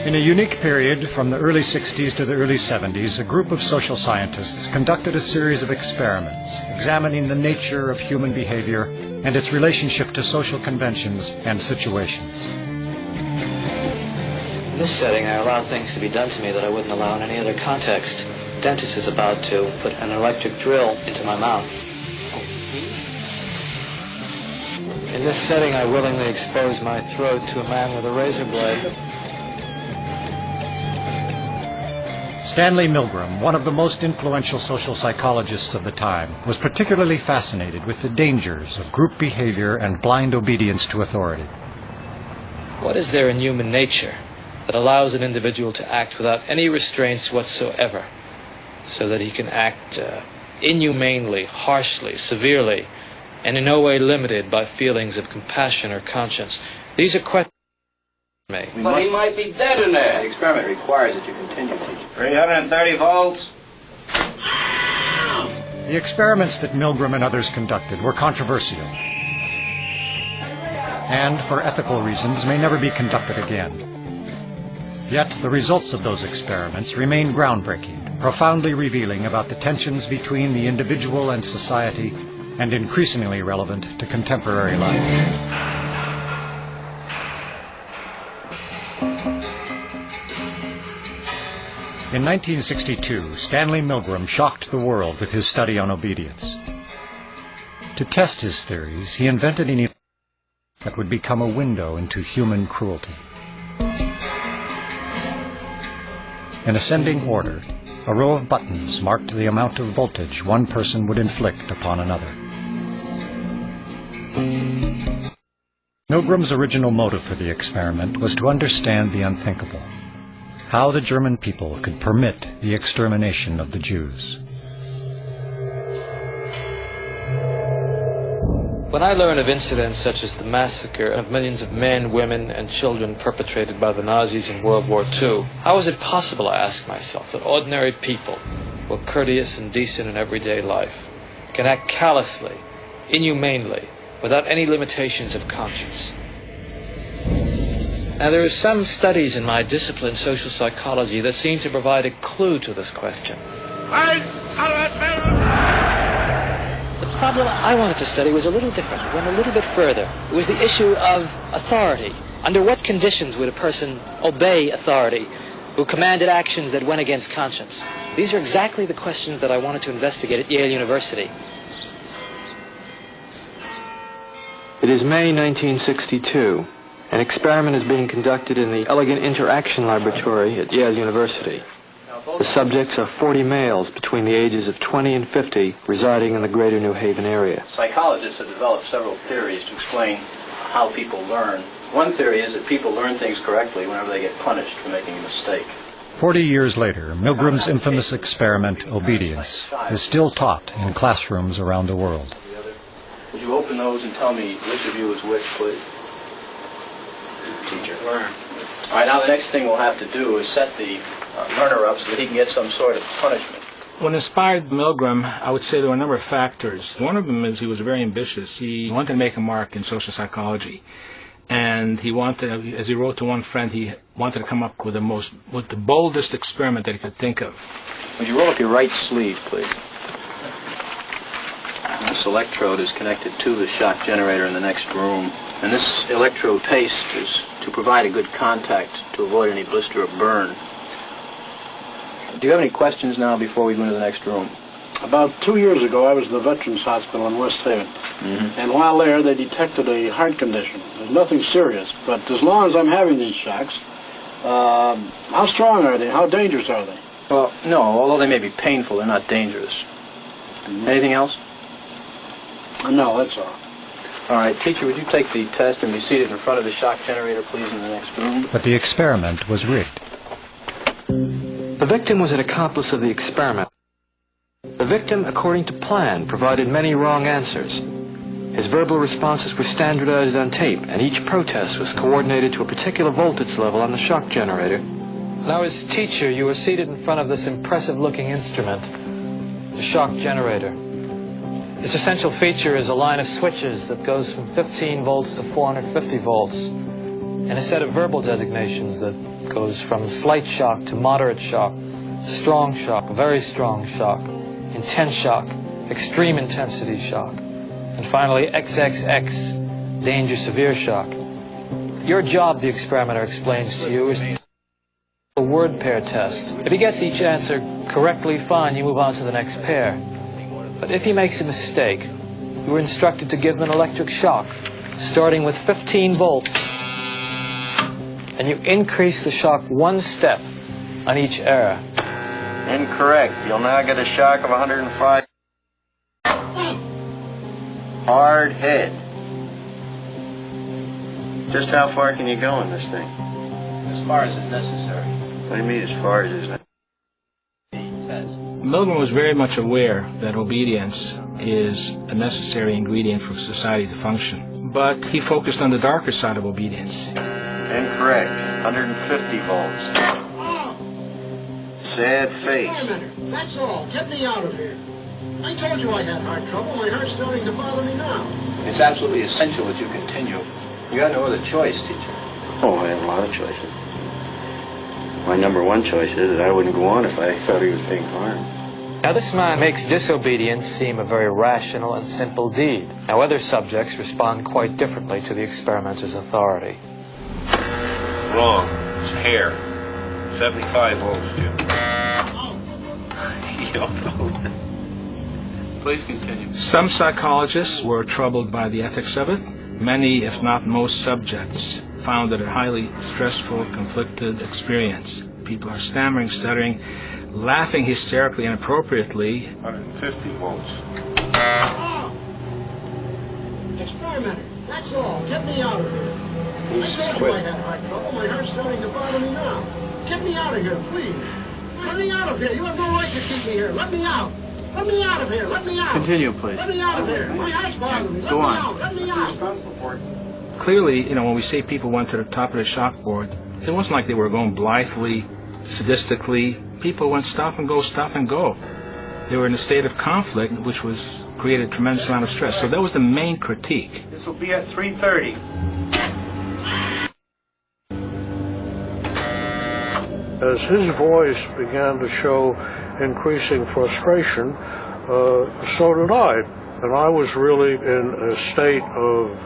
In a unique period from the early 60s to the early 70s, a group of social scientists conducted a series of experiments examining the nature of human behavior and its relationship to social conventions and situations. In this setting, I allow things to be done to me that I wouldn't allow in any other context. The dentist is about to put an electric drill into my mouth. In this setting, I willingly expose my throat to a man with a razor blade. Stanley Milgram, one of the most influential social psychologists of the time, was particularly fascinated with the dangers of group behavior and blind obedience to authority. What is there in human nature that allows an individual to act without any restraints whatsoever, so that he can act inhumanely, harshly, severely, and in no way limited by feelings of compassion or conscience? These are questions. But he might be dead in there. The experiment requires that you continue teaching. 330 volts. The experiments that Milgram and others conducted were controversial, and for ethical reasons may never be conducted again. Yet the results of those experiments remain groundbreaking, profoundly revealing about the tensions between the individual and society, and increasingly relevant to contemporary life. In 1962, Stanley Milgram shocked the world with his study on obedience. To test his theories, he invented an event that would become a window into human cruelty. In ascending order, a row of buttons marked the amount of voltage one person would inflict upon another. Milgram's original motive for the experiment was to understand the unthinkable: how the German people could permit the extermination of the Jews. When I learn of incidents such as the massacre of millions of men, women, and children perpetrated by the Nazis in World War II, how is it possible, I ask myself, that ordinary people, who are courteous and decent in everyday life, can act callously, inhumanely, without any limitations of conscience? Now, there are some studies in my discipline, social psychology, that seem to provide a clue to this question. The problem I wanted to study was a little different. It went a little bit further. It was the issue of authority. Under what conditions would a person obey authority who commanded actions that went against conscience? These are exactly the questions that I wanted to investigate at Yale University. It is May 1962. An experiment is being conducted in the Elegant Interaction Laboratory at Yale University. The subjects are 40 males between the ages of 20 and 50 residing in the greater New Haven area. Psychologists have developed several theories to explain how people learn. One theory is that people learn things correctly whenever they get punished for making a mistake. 40 years later, Milgram's infamous experiment, obedience, is still taught in classrooms around the world. Would you open those and tell me which of you is which, please? Teacher. Learn. All right, now the next thing we'll have to do is set the learner up so that he can get some sort of punishment. What inspired Milgram, I would say there were a number of factors. One of them is he was very ambitious. He wanted to make a mark in social psychology. And he wanted, as he wrote to one friend, he wanted to come up with the boldest experiment that he could think of. Would you roll up your right sleeve, please? This electrode is connected to the shock generator in the next room. And this electrode paste is to provide a good contact to avoid any blister or burn. Do you have any questions now before we go into the next room? About 2 years ago, I was at the Veterans Hospital in West Haven. Mm-hmm. And while there, they detected a heart condition. There's nothing serious, but as long as I'm having these shocks, how strong are they? How dangerous are they? Well, no, although they may be painful, they're not dangerous. Mm-hmm. Anything else? No, that's all. All right, teacher, would you take the test and be seated in front of the shock generator, please, in the next room? But the experiment was rigged. The victim was an accomplice of the experiment. The victim, according to plan, provided many wrong answers. His verbal responses were standardized on tape, and each protest was coordinated to a particular voltage level on the shock generator. Now, as teacher, you were seated in front of this impressive-looking instrument, the shock generator. Its essential feature is a line of switches that goes from 15 volts to 450 volts. and a set of verbal designations that goes from slight shock to moderate shock, strong shock, very strong shock, intense shock, extreme intensity shock, and finally XXX, danger severe shock. Your job, the experimenter explains to you, is a word pair test. If he gets each answer correctly, fine, you move on to the next pair. But if he makes a mistake, you are instructed to give him an electric shock, starting with 15 volts. And you increase the shock one step on each error. Incorrect. You'll now get a shock of 105. Hard head. Just how far can you go in this thing? As far as is necessary. What do you mean as far as is necessary? Milgram was very much aware that obedience is a necessary ingredient for society to function, but he focused on the darker side of obedience. Incorrect. 150 volts. Sad face. Wait a minute. That's all. Get me out of here. I told you I had heart trouble. My heart's starting to bother me now. It's absolutely essential that you continue. You got no other choice, teacher. Oh, I have a lot of choices. My number one choice is that I wouldn't go on if I thought he was being harmed. Now this man makes disobedience seem a very rational and simple deed. Now other subjects respond quite differently to the experimenter's authority. Wrong. It's hair. 75 volts, Jim. Please continue. Some psychologists were troubled by the ethics of it. Many, if not most subjects, found it a highly stressful, conflicted experience. People are stammering, stuttering, laughing hysterically and inappropriately. 150 volts. Experimenter. That's all. Get me out of here. I told you I had heart trouble. My heart's starting to bother me now. Get me out of here, please. Let me out of here. You have no right to keep me here. Let me out. Let me out of here. Let me out. Continue, please. Let me out of here. My heart's bothering me. Let Go me on. out. Let me out. Clearly, when we say people went to the top of the chalkboard, it wasn't like they were going blithely, sadistically. People went stop and go, stop and go. They were in a state of conflict, which created a tremendous amount of stress. So that was the main critique. This will be at 3:30. As his voice began to show increasing frustration, so did I. And I was really in a state of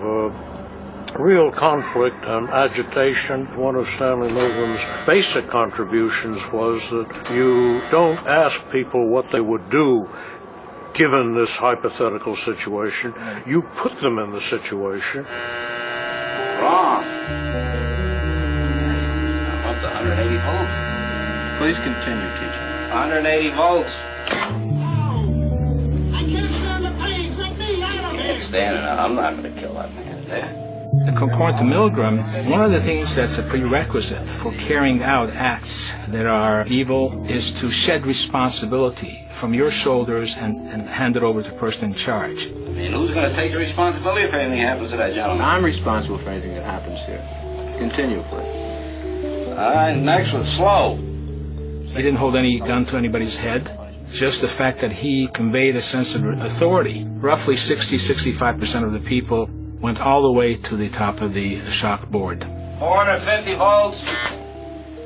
real conflict and agitation. One of Stanley Milgram's basic contributions was that you don't ask people what they would do given this hypothetical situation. You put them in the situation. Wrong. I want the 180 volts. Please continue, teacher. 180 volts. I can't stand the pain. Let me out of here. Can't stand it. I'm not going to kill that man there. According to Milgram, one of the things that's a prerequisite for carrying out acts that are evil is to shed responsibility from your shoulders and hand it over to the person in charge. I mean, who's going to take the responsibility if anything happens to that gentleman? I'm responsible for anything that happens here. Continue, please. Next was slow. He didn't hold any gun to anybody's head. Just the fact that he conveyed a sense of authority. Roughly 60-65% of the people went all the way to the top of the shock board. 450 volts.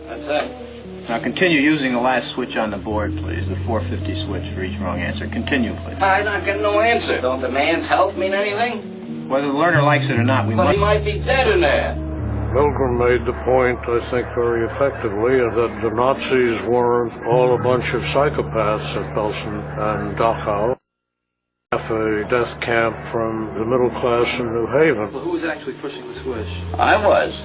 That's it. Now continue using the last switch on the board, please. The 450 switch for each wrong answer. Continue, please. I'm not getting no answer. Don't the man's health mean anything? Whether the learner likes it or not, we But must... he might be dead in there. Milgram made the point, I think very effectively, that the Nazis weren't all a bunch of psychopaths at Belsen and Dachau. Half a death camp from the middle class in New Haven. Well, who was actually pushing the switch? I was.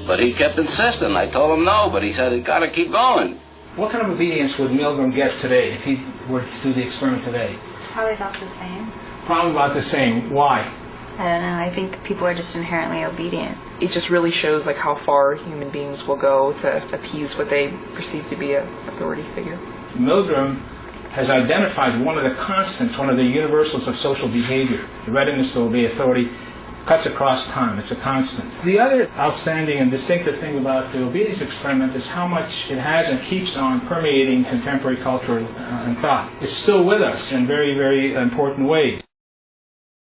But he kept insisting. I told him no, but he said he's got to keep going. What kind of obedience would Milgram get today if he were to do the experiment today? Probably about the same. Probably about the same. Why? I don't know. I think people are just inherently obedient. It just really shows how far human beings will go to appease what they perceive to be an authority figure. Milgram has identified one of the constants, one of the universals of social behavior. The readiness to obey authority cuts across time. It's a constant. The other outstanding and distinctive thing about the obedience experiment is how much it has and keeps on permeating contemporary culture and thought. It's still with us in very, very important ways.